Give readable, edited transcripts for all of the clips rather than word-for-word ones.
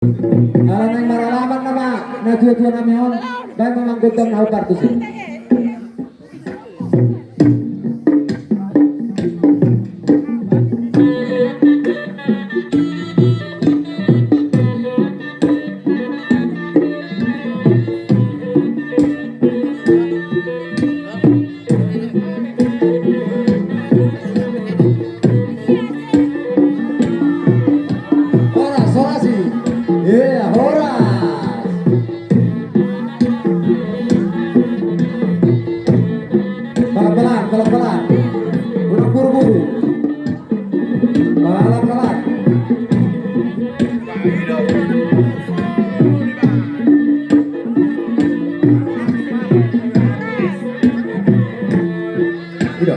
Alam nang maralaman na ba na tuyo namin yun dahil mamanggod daw na upartos yun. Horas, horas sih. Yeah, horas. Balat-balat, balat-balat. Kurang buru-buru. Balat-balat. Ito.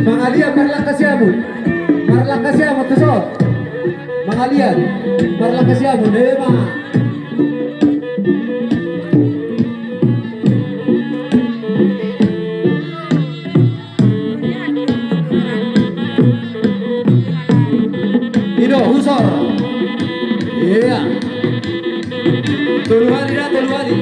Mga liyan, marlakas yan mo. Marlakas yan mo, tusok. Mga liyan, marlakas yan mo. Nema. Ito, husor. Iya. Tuluhani na, tuluhani.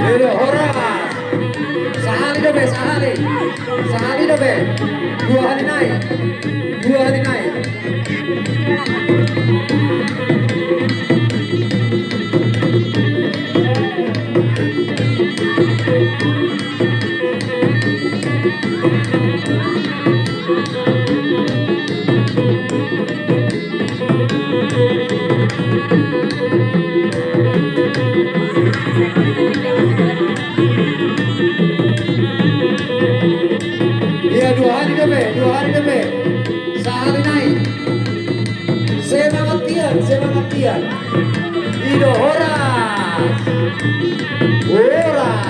Ito, horas. Sahali na be, sahali. Sahali na be. Dua hari naik. Dua hari naik. Iya, dua hari debe. Sehari naik. Semangat tian. Ido horas. Horas.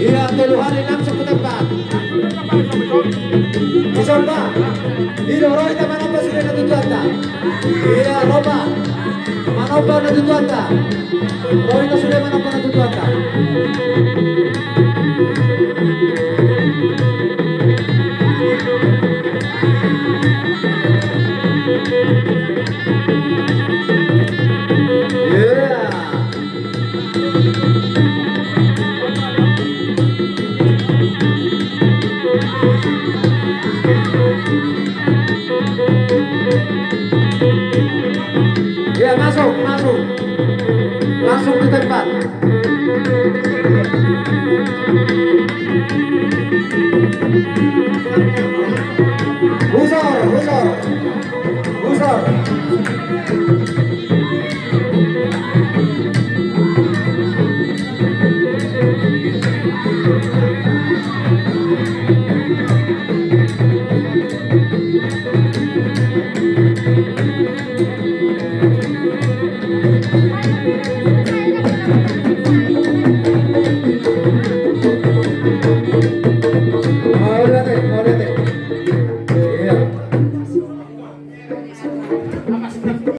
Iya, tuluhan langsung ke tempat. Isolba. Ido roy na manoba sudah natutuan. Iya, roba. Manoba natutuan. Roy na sudah manoba natutuan. Ya, masuk. Langsung ke tempat. Husor.